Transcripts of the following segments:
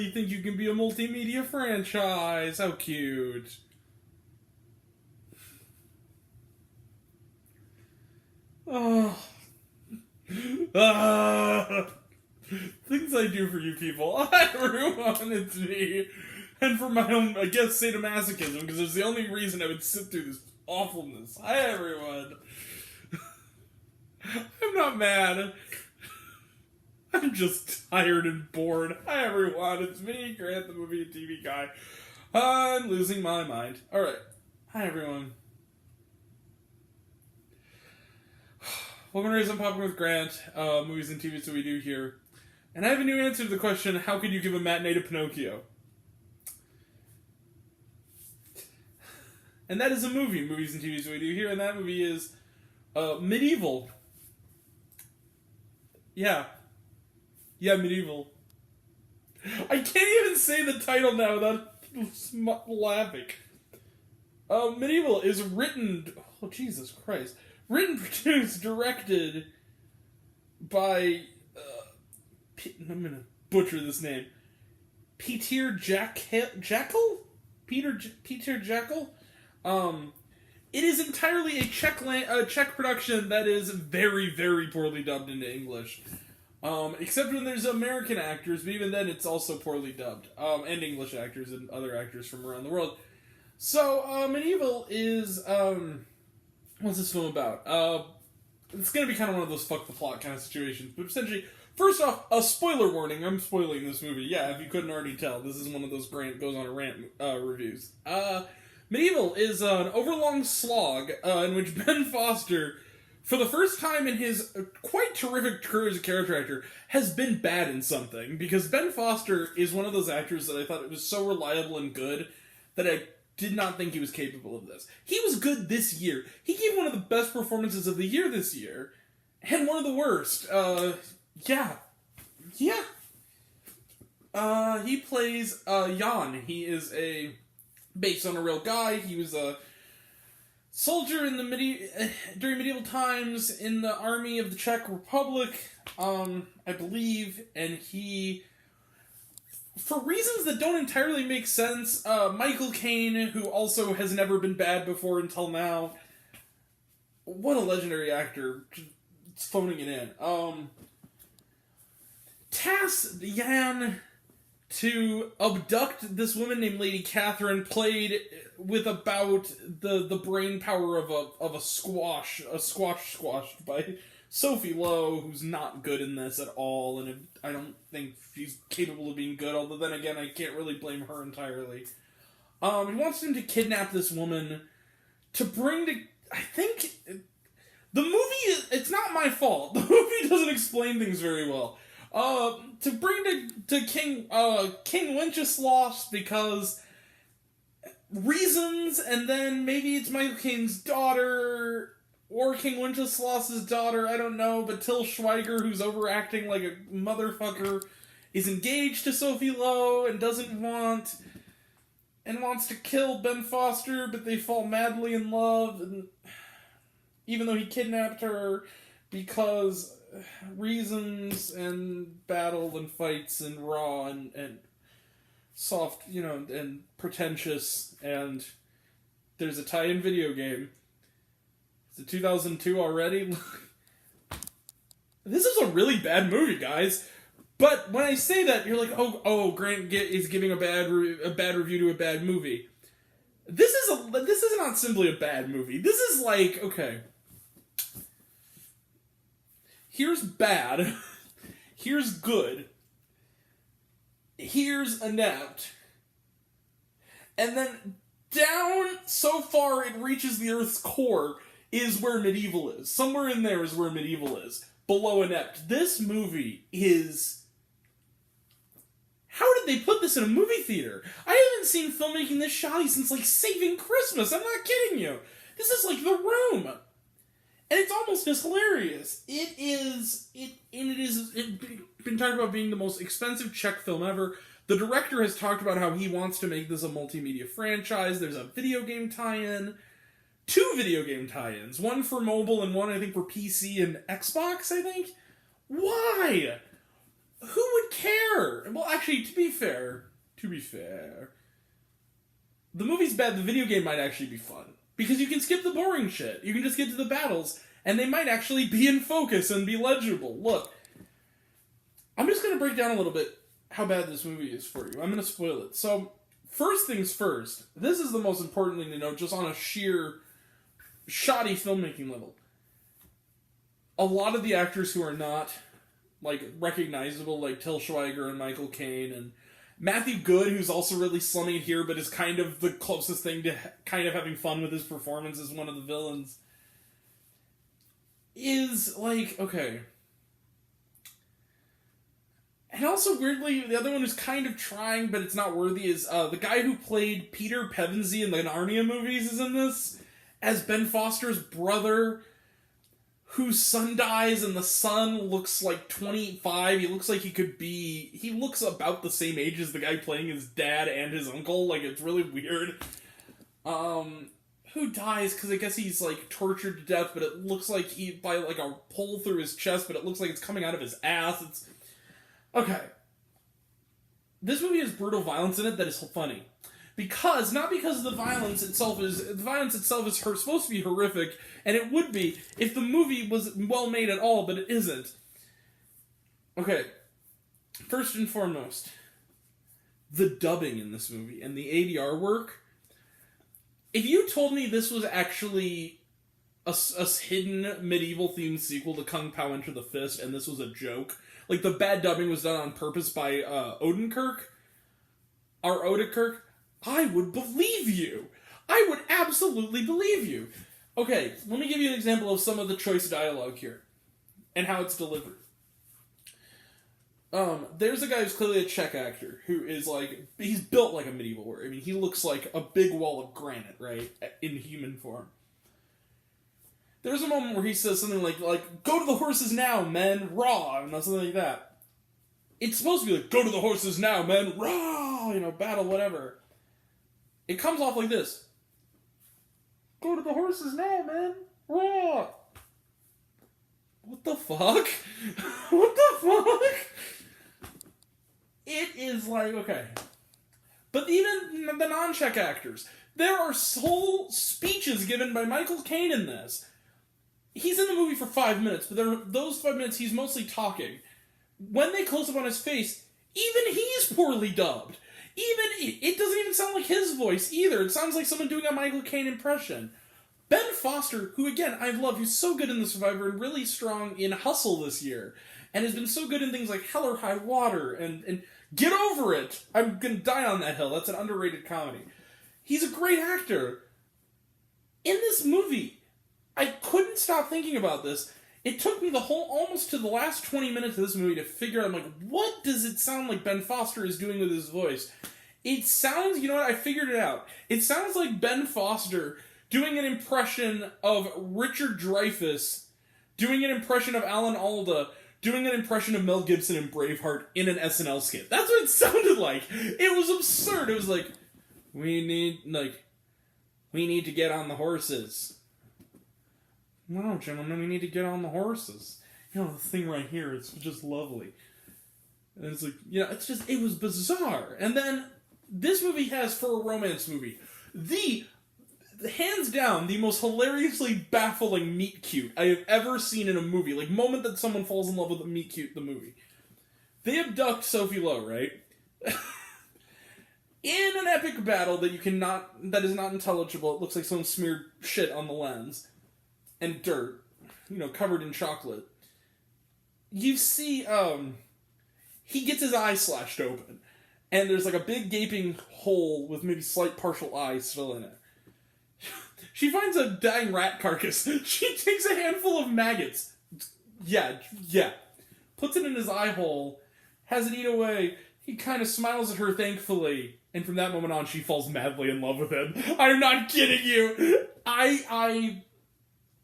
you think you can be a multimedia franchise? How cute. Oh. Things I do for you people. Hi everyone, it's me. And for my own, I guess, sadomasochism, because it's the only reason I would sit through this awfulness. Hi everyone. I'm not mad. I'm just tired and bored. Hi everyone, it's me, Grant, the movie and TV guy. I'm losing my mind. Alright. Hi everyone. Welcome to Raise on Popcorn with Grant, movies and TVs that we do here. And I have a new answer to the question, how could you give a matinee to Pinocchio? And that is a movie, movies and TVs that we do here, and that movie is Medieval. Yeah, Medieval. I can't even say the title now without laughing. Medieval is written... Oh, Jesus Christ. Written, produced, directed by... I'm gonna butcher this name. Peter Jackal? Peter Jackal? It is entirely a Czech production that is very, very poorly dubbed into English. Except when there's American actors, but even then it's also poorly dubbed. And English actors and other actors from around the world. So, Medieval is, what's this film about? It's gonna be kind of one of those fuck the plot kind of situations, but essentially, first off, a spoiler warning, I'm spoiling this movie. Yeah, if you couldn't already tell, this is one of those Grant goes on a rant, reviews. Medieval is an overlong slog, in which Ben Foster, for the first time in his quite terrific career as a character actor, has been bad in something. Because Ben Foster is one of those actors that I thought was so reliable and good that I did not think he was capable of this. He was good this year. He gave one of the best performances of the year this year, and one of the worst. Yeah. He plays Jan. He is based on a real guy. He was a soldier in during medieval times in the army of the Czech Republic, I believe, and he, for reasons that don't entirely make sense, Michael Caine, who also has never been bad before until now, what a legendary actor, just phoning it in, tasked Jan to abduct this woman named Lady Catherine, played with about the brain power of a squash squashed by Sophie Lowe, who's not good in this at all, and I don't think she's capable of being good, although then again, I can't really blame her entirely. He wants him to kidnap this woman to bring to... I think... The movie, it's not my fault. The movie doesn't explain things very well. To bring to King Wenceslaus because reasons, and then maybe it's Michael Caine's daughter, or King Wenceslaus's daughter, I don't know, but Till Schweiger, who's overacting like a motherfucker, is engaged to Sophie Lowe and wants to kill Ben Foster, but they fall madly in love, and even though he kidnapped her because reasons and battle and fights and raw and soft, and pretentious, and there's a tie-in video game. Is it 2002 already? This is a really bad movie, guys. But when I say that, you're like, oh, Grant is giving a bad review to a bad movie. This is not simply a bad movie. This is like, okay, here's bad, here's good, here's inept, and then down so far it reaches the Earth's core is where Medieval is. Somewhere in there is where Medieval is. Below inept. This movie is... How did they put this in a movie theater? I haven't seen filmmaking this shoddy since, Saving Christmas. I'm not kidding you. This is like The Room. And it's almost as hilarious. It's been talked about being the most expensive Czech film ever. The director has talked about how he wants to make this a multimedia franchise. There's a video game tie-in. 2 video game tie-ins. One for mobile and one, I think, for PC and Xbox, I think? Why? who would care? Well, actually, to be fair, the movie's bad, the video game might actually be fun. Because you can skip the boring shit. You can just get to the battles, and they might actually be in focus and be legible. Look, I'm just going to break down a little bit how bad this movie is for you. I'm going to spoil it. So, first things first, this is the most important thing to know, just on a sheer shoddy filmmaking level. A lot of the actors who are not, like, recognizable, like Til Schweiger and Michael Caine, and Matthew Good, who's also really slumming it here, but is kind of the closest thing to kind of having fun with his performance as one of the villains, is, like, okay. And also, weirdly, the other one who's kind of trying, but it's not worthy, is the guy who played Peter Pevensey in the Narnia movies is in this, as Ben Foster's brother, whose son dies, and the son looks like 25. He looks like he looks about the same age as the guy playing his dad and his uncle. Like, it's really weird. Who dies, because I guess he's, like, tortured to death, but it looks like by, like, a hole through his chest, but it looks like it's coming out of his ass. Okay. This movie has brutal violence in it that is funny. Not because the violence itself is supposed to be horrific, and it would be if the movie was well made at all, but it isn't. Okay, first and foremost, the dubbing in this movie and the ADR work. If you told me this was actually a hidden medieval themed sequel to Kung Pao Enter the Fist, and this was a joke, like the bad dubbing was done on purpose by Odenkirk, I would believe you. I would absolutely believe you. Okay, let me give you an example of some of the choice dialogue here, and how it's delivered. There's a guy who's clearly a Czech actor, who is like, he's built like a medieval warrior. I mean, he looks like a big wall of granite, right, in human form. There's a moment where he says something like, go to the horses now, men, raw, and something like that. It's supposed to be like, go to the horses now, men, raw, battle, whatever. It comes off like this. Go to the horses now, man. Raw. What the fuck? What the fuck? It is like, okay. But even the non-Czech actors, there are whole speeches given by Michael Caine in this. He's in the movie for 5 minutes, but those 5 minutes he's mostly talking. When they close up on his face, even he's poorly dubbed. It doesn't even sound like his voice either. It sounds like someone doing a Michael Caine impression. Ben Foster, who again I love, who's so good in The Survivor and really strong in Hustle this year, and has been so good in things like Hell or High Water and Get Over It. I'm gonna die on that hill. That's an underrated comedy. He's a great actor. In this movie, I couldn't stop thinking about this. It took me almost to the last 20 minutes of this movie to figure out, what does it sound like Ben Foster is doing with his voice? It sounds, I figured it out. It sounds like Ben Foster doing an impression of Richard Dreyfuss, doing an impression of Alan Alda, doing an impression of Mel Gibson in Braveheart in an SNL skit. That's what it sounded like. It was absurd. It was like, we need to get on the horses. No, gentlemen, we need to get on the horses. The thing right here, it's just lovely. And it's like, it was bizarre. And then, this movie has, for a romance movie, hands down, the most hilariously baffling meet-cute I have ever seen in a movie. Like, moment that someone falls in love with a meet-cute, the movie. They abduct Sophie Lowe, right? In an epic battle that is not intelligible. It looks like someone smeared shit on the lens. And dirt, covered in chocolate. You see, he gets his eye slashed open. And there's like a big gaping hole with maybe slight partial eye still in it. She finds a dying rat carcass. She takes a handful of maggots. Yeah. Puts it in his eye hole. Has it eat away. He kind of smiles at her thankfully. And from that moment on, she falls madly in love with him. I'm not kidding you.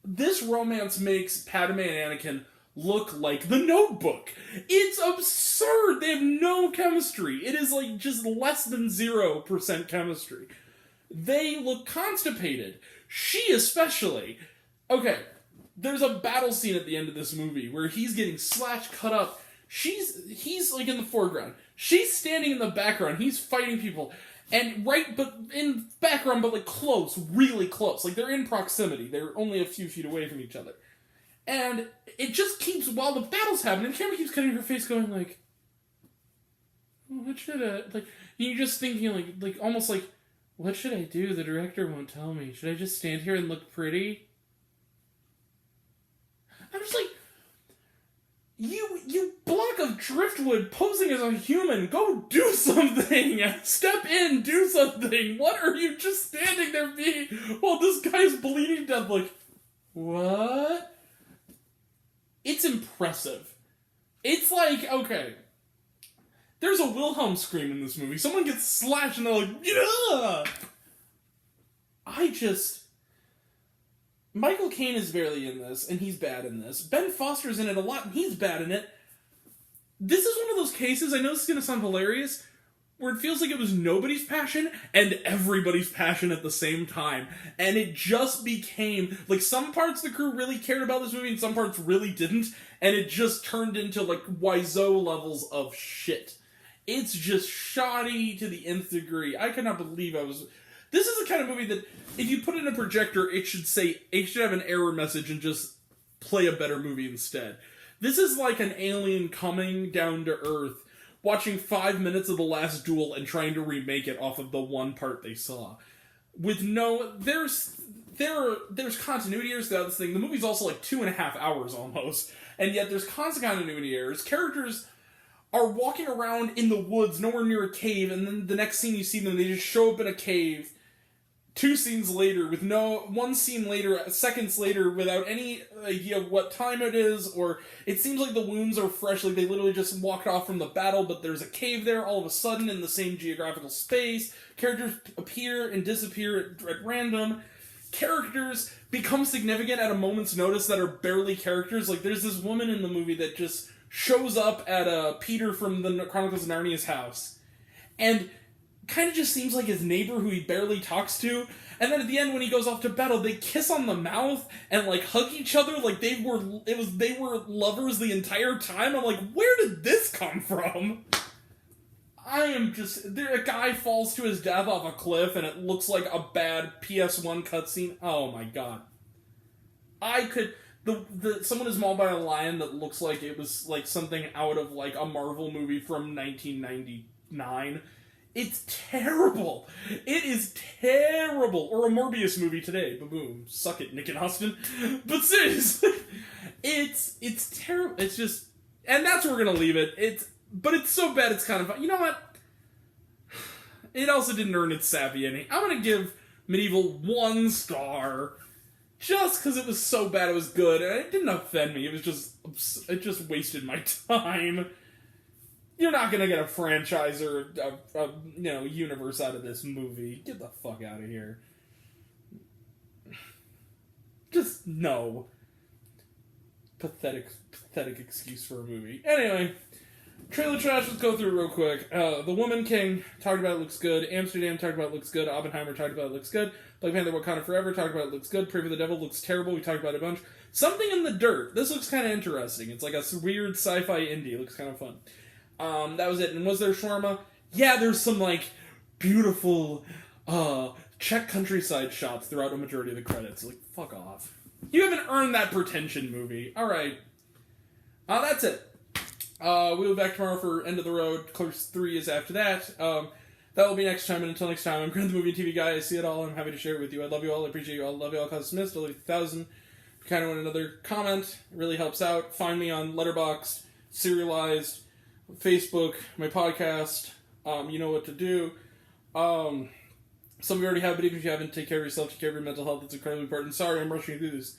This romance makes Padme and Anakin look like The Notebook. It's absurd. They have no chemistry. It is like just less than 0% chemistry. They look constipated. She especially. Okay, there's a battle scene at the end of this movie where he's getting slashed, cut up. He's like in the foreground. She's standing in the background. He's fighting people. And but in background, but like close, really close. Like they're in proximity. They're only a few feet away from each other. And it just keeps, while the battle's happening, the camera keeps cutting her face going like, what should I, like, you're just thinking like almost like, what should I do? The director won't tell me. Should I just stand here and look pretty? I'm just like, you block of driftwood posing as a human, go do something! Step in, do something! What are you just standing there being while this guy's bleeding to death? Like, what? It's impressive. It's like, okay, there's a Wilhelm scream in this movie. Someone gets slashed and they're like, yeah! Michael Caine is barely in this, and he's bad in this. Ben Foster's in it a lot, and he's bad in it. This is one of those cases, I know this is going to sound hilarious, where it feels like it was nobody's passion and everybody's passion at the same time. And it just became, like, some parts of the crew really cared about this movie and some parts really didn't, and it just turned into, like, Wiseau levels of shit. It's just shoddy to the nth degree. I cannot believe This is the kind of movie that, if you put it in a projector, it should have an error message and just play a better movie instead. This is like an alien coming down to Earth, watching 5 minutes of The Last Duel and trying to remake it off of the one part they saw. With there's continuity errors throughout this thing. The movie's also like 2.5 hours almost, and yet there's constant continuity errors. Characters are walking around in the woods, nowhere near a cave, and then the next scene you see them, they just show up in a cave. 2 scenes later, one scene later, seconds later, without any idea of what time it is, or it seems like the wounds are fresh, like they literally just walked off from the battle, but there's a cave there all of a sudden in the same geographical space. Characters appear and disappear at random. Characters become significant at a moment's notice that are barely characters. Like, there's this woman in the movie that just shows up at Peter from the Chronicles of Narnia's house, and kind of just seems like his neighbor who he barely talks to, and then at the end when he goes off to battle, they kiss on the mouth and like hug each other like they were lovers the entire time. I'm like, where did this come from? A guy falls to his death off a cliff and it looks like a bad PS1 cutscene. Oh my god. Someone is mauled by a lion that looks like it was like something out of like a Marvel movie from 1999. It's terrible. It is terrible. Or a Morbius movie today. Ba-boom. Suck it, Nick and Austin. But seriously, it's terrible. It's just, and that's where we're gonna leave it. But it's so bad it's kind of, you know what? It also didn't earn its Savvy ending. I'm gonna give Medieval 1 star. Just because it was so bad it was good. And it didn't offend me. It just wasted my time. You're not gonna get a franchise or a universe out of this movie. Get the fuck out of here. Just no. Pathetic excuse for a movie. Anyway, trailer trash, let's go through it real quick. The Woman King, talked about it, looks good. Amsterdam, talked about it, looks good. Oppenheimer, talked about it, looks good. Black Panther, Wakanda Forever, talked about it, looks good. Pray for the Devil, looks terrible. We talked about it a bunch. Something in the Dirt. This looks kind of interesting. It's like a weird sci-fi indie. It looks kind of fun. That was it. And was there shawarma? Yeah, there's some, like, beautiful, Czech countryside shots throughout a majority of the credits. Like, fuck off. You haven't earned that pretension, movie. Alright. That's it. We'll be back tomorrow for End of the Road. Clerks 3 is after that. That will be next time, and until next time, I'm Grant the Movie and TV Guy. I see it all, I'm happy to share it with you. I love you all, I appreciate you all, love you all, cause Smith, still 1,000. If you kind of want another comment, it really helps out. Find me on Letterboxd, Serialized, Facebook, my podcast, you know what to do. Some of you already have, but even if you haven't, take care of yourself, take care of your mental health, it's incredibly important. Sorry, I'm rushing through this.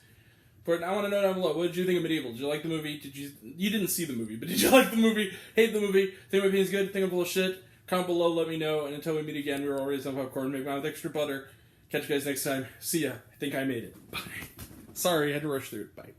But I want to know down below, what did you think of Medieval? Did you like the movie? You didn't see the movie, but did you like the movie? Hate the movie? Think my opinion's good? Think I'm full of shit? Comment below, let me know, and until we meet again, we're always on popcorn, make mine with extra butter. Catch you guys next time. See ya. I think I made it. Bye. Sorry, I had to rush through it. Bye.